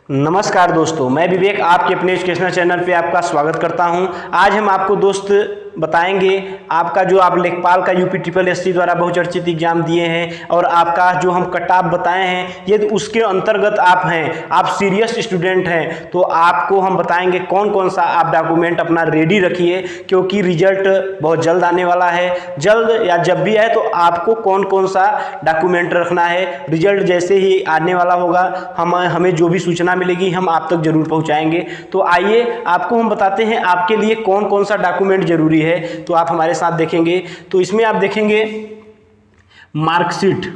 नमस्कार दोस्तों, मैं विवेक आपके अपने एजुकेशनल चैनल पे आपका स्वागत करता हूं। आज हम आपको दोस्त बताएंगे आपका जो आप लेखपाल का यूपी ट्रिपल एससी द्वारा बहुचर्चित एग्जाम दिए हैं और आपका जो हम कट ऑफ बताए हैं, यदि उसके अंतर्गत आप हैं, आप सीरियस स्टूडेंट हैं, तो आपको हम बताएंगे कौन कौन सा आप डॉक्यूमेंट अपना रेडी रखिए, क्योंकि रिजल्ट बहुत जल्द आने वाला है। जल्द या जब भी आए तो आपको कौन कौन सा डॉक्यूमेंट रखना है, रिजल्ट जैसे ही आने वाला होगा हमें जो भी सूचना मिलेगी हम आप तक जरूर पहुंचाएंगे। तो आइए आपको हम बताते हैं आपके लिए कौन कौन सा डॉक्यूमेंट जरूरी है। तो आप हमारे साथ देखेंगे तो इसमें आप देखेंगे मार्कशीट,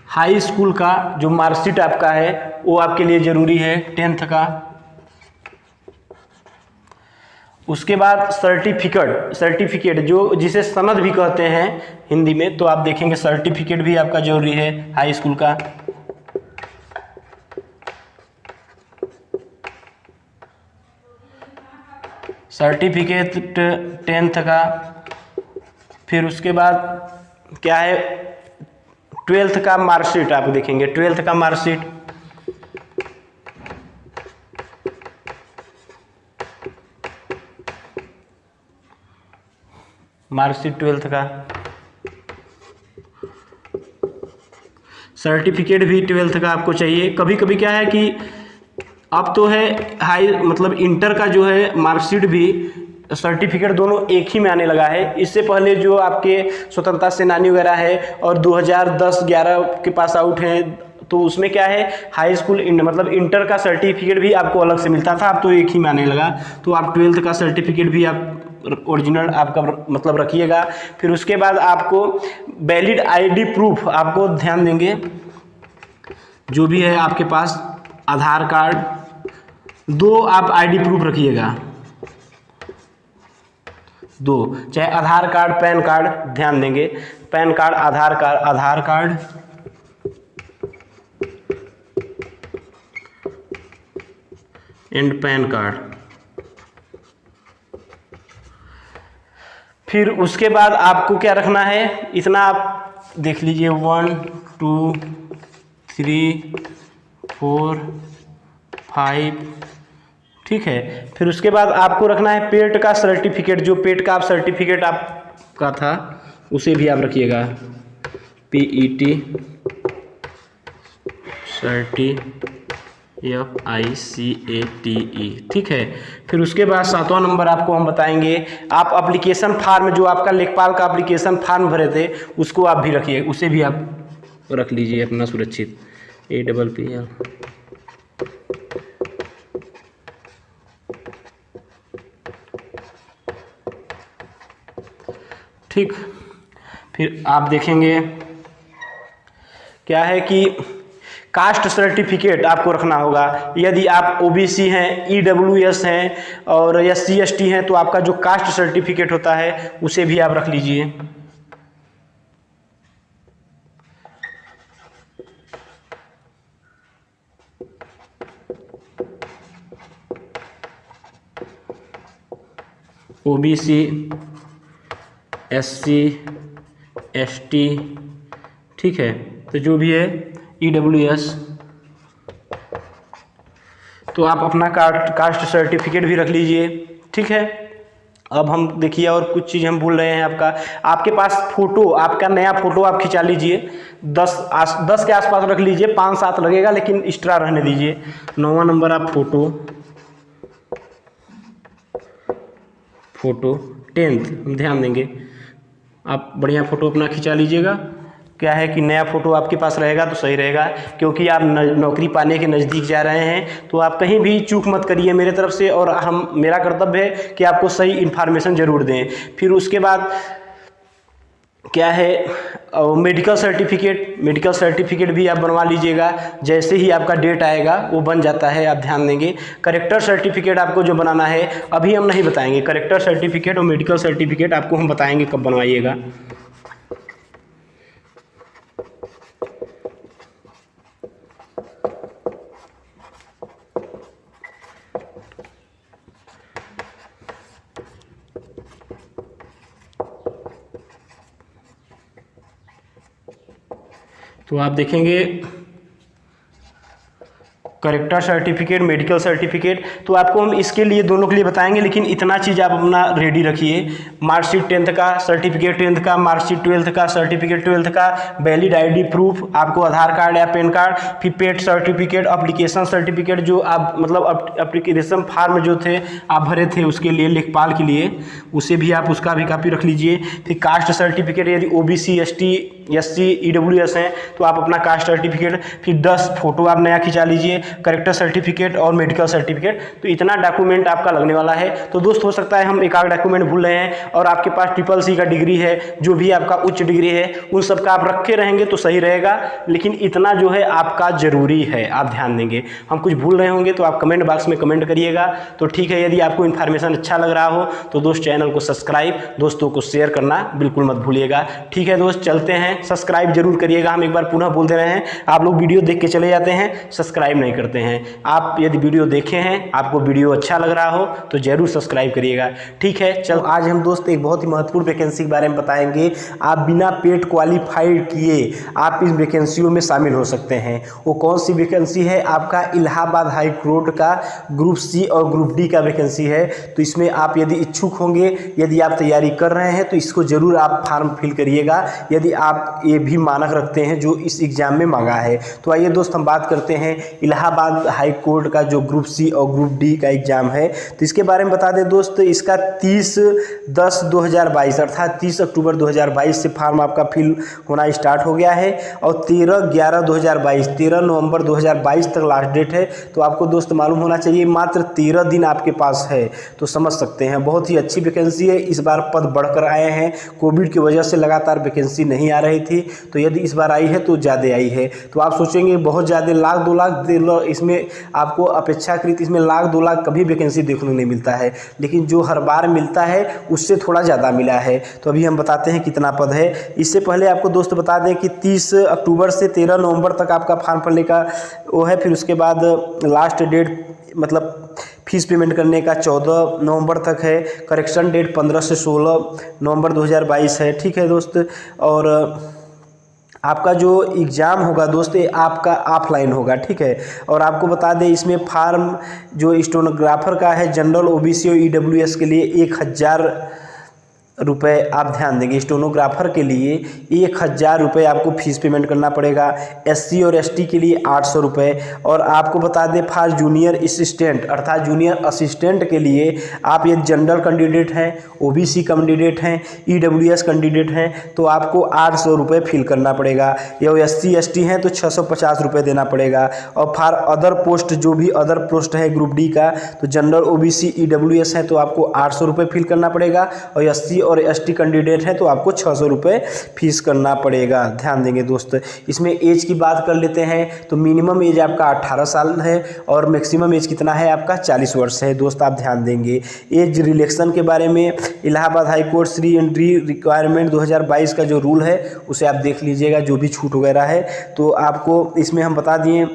हाई स्कूल का जो मार्कशीट आपका है वो आपके लिए जरूरी है, 10th का। उसके बाद सर्टिफिकेट जो जिसे सनद भी कहते हैं हिंदी में, तो आप देखेंगे सर्टिफिकेट भी आपका जरूरी है हाई स्कूल का। सर्टिफिकेट 10th का। फिर उसके बाद क्या है, 12th का मार्कशीट आप देखेंगे, 12th का मार्कशीट। मार्कशीट 12th का, सर्टिफिकेट भी 12th का आपको चाहिए। कभी कभी क्या है कि अब तो है हाई मतलब इंटर का जो है मार्कशीट भी सर्टिफिकेट दोनों एक ही में आने लगा है। इससे पहले जो आपके स्वतंत्रता सेनानी वगैरह है और 2010-11 के पास आउट हैं, तो उसमें क्या है हाई स्कूल मतलब इंटर का सर्टिफिकेट भी आपको अलग से मिलता था, अब तो एक ही में आने लगा। तो आप 12th का सर्टिफिकेट भी आप ओरिजिनल आपका मतलब रखिएगा। फिर उसके बाद आपको वैलिड आईडी प्रूफ आपको ध्यान देंगे, जो भी है आपके पास आधार कार्ड, 2 आप आईडी प्रूफ रखिएगा, 2 चाहे आधार कार्ड पैन कार्ड, ध्यान देंगे pan card Aadhaar card and pan card. फिर उसके बाद आपको क्या रखना है, इतना आप देख लीजिए 1 2 3 4 5, ठीक है। फिर उसके बाद आपको रखना है पेट का सर्टिफिकेट, जो पेट का आप सर्टिफिकेट आपका था उसे भी आप रखिएगा, PET FICATE, ठीक है। फिर उसके बाद 7वां नंबर आपको हम बताएंगे, आप एप्लीकेशन फार्म जो आपका लेखपाल का एप्लीकेशन फार्म भरे थे उसको आप भी रखिए, उसे भी आप रख लीजिए अपना सुरक्षित, APPL। ठीक। फिर आप देखेंगे क्या है कि कास्ट सर्टिफिकेट आपको रखना होगा। यदि आप OBC हैं, EWS हैं और SC ST हैं, तो आपका जो कास्ट सर्टिफिकेट होता है उसे भी आप रख लीजिए। OBC SC ST, ठीक है, तो जो भी है EWS, तो आप अपना कास्ट सर्टिफिकेट भी रख लीजिए, ठीक है। अब हम देखिए और कुछ चीज़ हम भूल रहे हैं, आपके पास फोटो, आपका नया फोटो आप खिंचा लीजिए, 10 के आसपास रख लीजिए, 5-7 लगेगा लेकिन एक्स्ट्रा रहने दीजिए। 9वां नंबर आप फोटो 10th हम ध्यान देंगे, आप बढ़िया फ़ोटो अपना खिंचा लीजिएगा। क्या है कि नया फ़ोटो आपके पास रहेगा तो सही रहेगा, क्योंकि आप नौकरी पाने के नज़दीक जा रहे हैं, तो आप कहीं भी चूक मत करिए मेरे तरफ से, और मेरा कर्तव्य है कि आपको सही इन्फॉर्मेशन ज़रूर दें। फिर उसके बाद क्या है, मेडिकल सर्टिफिकेट भी आप बनवा लीजिएगा, जैसे ही आपका डेट आएगा वो बन जाता है, आप ध्यान देंगे। करेक्टर सर्टिफिकेट आपको जो बनाना है अभी हम नहीं बताएंगे, करेक्टर सर्टिफिकेट और मेडिकल सर्टिफिकेट आपको हम बताएंगे कब बनवाइएगा। तो आप देखेंगे करेक्टर सर्टिफिकेट, मेडिकल सर्टिफिकेट, तो आपको हम इसके लिए दोनों के लिए बताएंगे, लेकिन इतना चीज़ आप अपना रेडी रखिए। मार्कशीट 10th का, सर्टिफिकेट 10th का, मार्कशीट 12th का, सर्टिफिकेट 12th का, वैलिड आईडी प्रूफ, आपको आधार कार्ड या पैन कार्ड, फिर पेड सर्टिफिकेट, अप्लीकेशन सर्टिफिकेट जो आप मतलब एप्लीकेशन फार्म जो थे आप भरे थे उसके लिए लेखपाल के लिए, उसे भी आप उसका भी कापी रख लीजिए। फिर कास्ट सर्टिफिकेट, यदि OBC ST SC EWS हैं तो आप अपना कास्ट सर्टिफिकेट, फिर 10 फोटो आप नया खिंचा लीजिए, करेक्टर सर्टिफिकेट और मेडिकल सर्टिफिकेट। तो इतना डॉक्यूमेंट आपका लगने वाला है। तो दोस्त हो सकता है हम एक आध डॉक्यूमेंट भूल रहे हैं और आपके पास CCC का डिग्री है, जो भी आपका उच्च डिग्री है, उन सब का आप रखे रहेंगे तो सही रहेगा, लेकिन इतना जो है आपका ज़रूरी है, आप ध्यान देंगे। हम कुछ भूल रहे होंगे तो आप कमेंट बॉक्स में कमेंट करिएगा। तो ठीक है, यदि आपको इन्फॉर्मेशन अच्छा लग रहा हो तो दोस्त चैनल को सब्सक्राइब, दोस्तों को शेयर करना बिल्कुल मत भूलिएगा। ठीक है दोस्त, चलते हैं, सब्सक्राइब जरूर करिएगा। हम एक बार पुनः बोल दे रहे हैं, आप लोग वीडियो देख के चले जाते हैं, सब्सक्राइब नहीं करते हैं। आप यदि वीडियो देखे हैं, आपको वीडियो अच्छा लग रहा हो तो जरूर सब्सक्राइब करिएगा। ठीक है, चल आज हम दोस्त एक बहुत ही महत्वपूर्ण वैकेंसी के बारे में बताएंगे। आप बिना पेट क्वालिफाइड किए आप इस वैकेंसियों में शामिल हो सकते हैं। वो कौन सी वैकेंसी है? आपका इलाहाबाद हाई कोर्ट का ग्रुप C और ग्रुप D का वैकेंसी है। तो इसमें आप यदि इच्छुक होंगे, यदि आप तैयारी कर रहे हैं तो इसको जरूर आप फॉर्म फिल करिएगा, यदि आप ये भी मानक रखते हैं जो इस एग्जाम में मांगा है। तो आइए दोस्त हम बात करते हैं इलाहाबाद हाई कोर्ट का जो ग्रुप C और ग्रुप D का एग्जाम है। तो इसके बारे में बता दें दोस्त, इसका 30/10/2022 अर्थात 30 अक्टूबर 2022 से फॉर्म आपका फिल होना स्टार्ट हो गया है और 13/11/2022 13 नवंबर 2022 तक लास्ट डेट है। तो आपको दोस्त मालूम होना चाहिए मात्र 13 दिन आपके पास है। तो समझ सकते हैं बहुत ही अच्छी वैकेंसी है। इस बार पद बढ़कर आए हैं, कोविड की वजह से लगातार वैकेंसी नहीं आ रही थी, तो यदि इस बार आई है तो ज़्यादा आई है। तो आप सोचेंगे बहुत ज़्यादा, लाख 2 लाख इसमें आपको अपेक्षाकृत इसमें लाख 2 लाख कभी वैकेंसी देखने को नहीं मिलता है, लेकिन जो हर बार मिलता है उससे थोड़ा ज़्यादा मिला है। तो अभी हम बताते हैं कितना पद है। इससे पहले आपको दोस्त बता दें कि 30 अक्टूबर से 13 नवंबर तक आपका फॉर्म भरने का वो है। फिर उसके बाद लास्ट डेट मतलब फीस पेमेंट करने का 14 नवंबर तक है। करेक्शन डेट 15 से 16 नवंबर 2022 है। ठीक है दोस्त, और आपका जो एग्ज़ाम होगा दोस्त ये आपका ऑफलाइन होगा। ठीक है, और आपको बता दें इसमें फार्म जो स्टेनोग्राफर का है जनरल OBC और EWS के लिए 1000 रुपये आप ध्यान देंगे। स्टेनोग्राफर के लिए 1000 रुपये आपको फीस पेमेंट करना पड़ेगा। SC और ST के लिए 800 रुपये। और आपको बता दें फॉर जूनियर असिस्टेंट अर्थात जूनियर असिस्टेंट के लिए आप ये जनरल कैंडिडेट हैं, OBC कैंडिडेट हैं, EWS कैंडिडेट हैं तो आपको 800 रुपये फिल करना पड़ेगा। या SC ST हैं तो 650 रुपये देना पड़ेगा। और फॉर अदर पोस्ट जो भी अदर पोस्ट है ग्रुप D का, तो जनरल OBC EWS है तो आपको 800 रुपये फिल करना पड़ेगा। और SC और ST कैंडिडेट है तो आपको 600 रुपये फीस करना पड़ेगा। ध्यान देंगे दोस्त। इसमें एज की बात कर लेते हैं तो मिनिमम एज आपका 18 साल है और मैक्सिमम एज कितना है आपका 40 वर्ष है। दोस्त आप ध्यान देंगे। एज रिलैक्सेशन के बारे में Allahabad high court re entry requirement 2022 का जो रूल है उसे आप देख लीजिएगा, जो भी छूट वगैरह है। तो आपको इसमें हम बता दिए,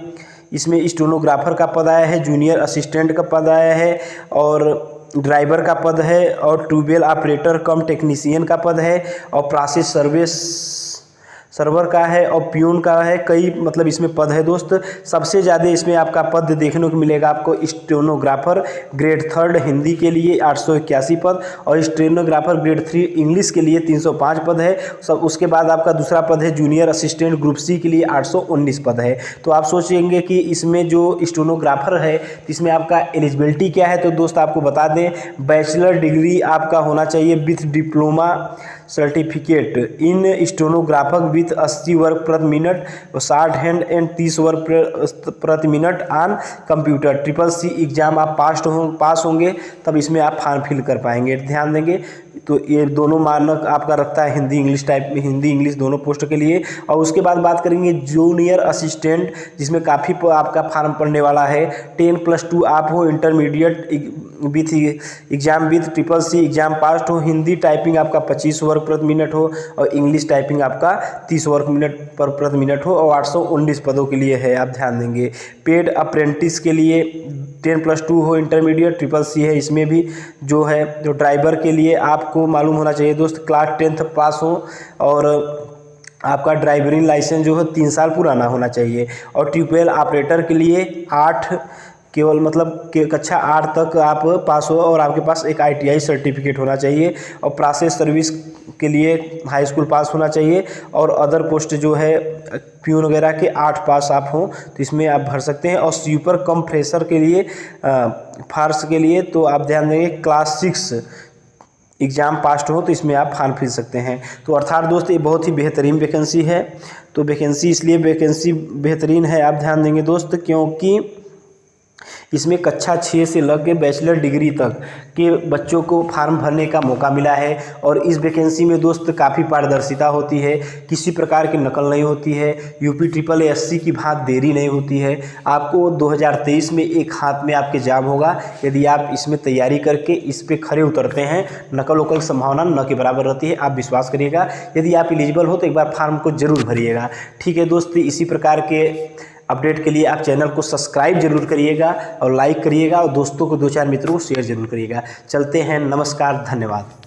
इसमें स्टेनोग्राफर का पद आया है, जूनियर असिस्टेंट का पद आया है और ड्राइवर का पद है और ट्यूबवेल ऑपरेटर कम टेक्नीशियन का पद है और प्रोसेस सर्विस सर्वर का है और प्यून का है। कई मतलब इसमें पद है दोस्त। सबसे ज़्यादा इसमें आपका पद देखने को मिलेगा आपको स्टेनोग्राफर ग्रेड 3 हिंदी के लिए 881 पद और स्टेनोग्राफर ग्रेड 3 इंग्लिश के लिए 305 पद है। सब उसके बाद आपका दूसरा पद है जूनियर असिस्टेंट ग्रुप C के लिए 819 पद है। तो आप सोचेंगे कि इसमें जो स्टेनोग्राफर है इसमें आपका एलिजिबिलिटी क्या है, तो दोस्त आपको बता दें बैचलर डिग्री आपका होना चाहिए with diploma certificate in stenographer with 80 work प्रति मिनट, 60 हैंड एंड 30 वर्क प्रति minute on computer. CCC exam आप पास होंगे तब इसमें आप फॉर्म फिल कर पाएंगे। ध्यान देंगे। तो ये दोनों मानक आपका रखता है हिंदी इंग्लिश टाइप में, हिंदी इंग्लिश दोनों पोस्ट के लिए। और उसके बाद बात करेंगे जूनियर असिस्टेंट, जिसमें काफ़ी आपका फॉर्म पड़ने वाला है। 10+2 आप हो, intermediate with exam with CCC exam पास हो, हिंदी टाइपिंग आपका 25 वर्क प्रति मिनट हो और इंग्लिश टाइपिंग आपका 30 वर्क प्रति मिनट हो और 819 पदों के लिए है। आप ध्यान देंगे। पेड अप्रेंटिस के लिए 10+2 हो, इंटरमीडिएट CCC है इसमें भी जो है। जो ड्राइवर के लिए आपको मालूम होना चाहिए दोस्त क्लास 10th पास हो और आपका ड्राइवरिंग लाइसेंस जो है 3 साल पुराना होना चाहिए। और ट्यूबवेल ऑपरेटर के लिए 8 केवल मतलब कि कक्षा 8 तक आप पास हो और आपके पास एक ITI सर्टिफिकेट होना चाहिए। और प्रोसेस सर्विस के लिए हाई स्कूल पास होना चाहिए। और अदर पोस्ट जो है प्यून वगैरह के 8 पास आप हों तो इसमें आप भर सकते हैं। और स्वीपर कम फ्रेशर के लिए फार्स के लिए तो आप ध्यान देंगे क्लास 6 एग्ज़ाम पास हो तो इसमें आप फॉर्म फिल सकते हैं। तो अर्थात दोस्त ये बहुत ही बेहतरीन वैकेंसी है। तो वैकेंसी इसलिए वैकेंसी बेहतरीन है, आप ध्यान देंगे दोस्त, क्योंकि इसमें कक्षा 6 से लग बैचलर डिग्री तक के बच्चों को फार्म भरने का मौका मिला है। और इस वैकेंसी में दोस्त काफ़ी पारदर्शिता होती है, किसी प्रकार की नकल नहीं होती है, UPSSC की भांति देरी नहीं होती है। आपको 2023 में एक हाथ में आपके जॉब होगा यदि आप इसमें तैयारी करके इस पर खरे उतरते हैं। नकल वकल संभावना न के बराबर रहती है, आप विश्वास करिएगा। यदि आप एलिजिबल हो तो एक बार फार्म को जरूर भरिएगा। ठीक है दोस्त, इसी प्रकार के अपडेट के लिए आप चैनल को सब्सक्राइब जरूर करिएगा और लाइक करिएगा और दोस्तों को 2-4 मित्रों को शेयर जरूर करिएगा। चलते हैं, नमस्कार, धन्यवाद।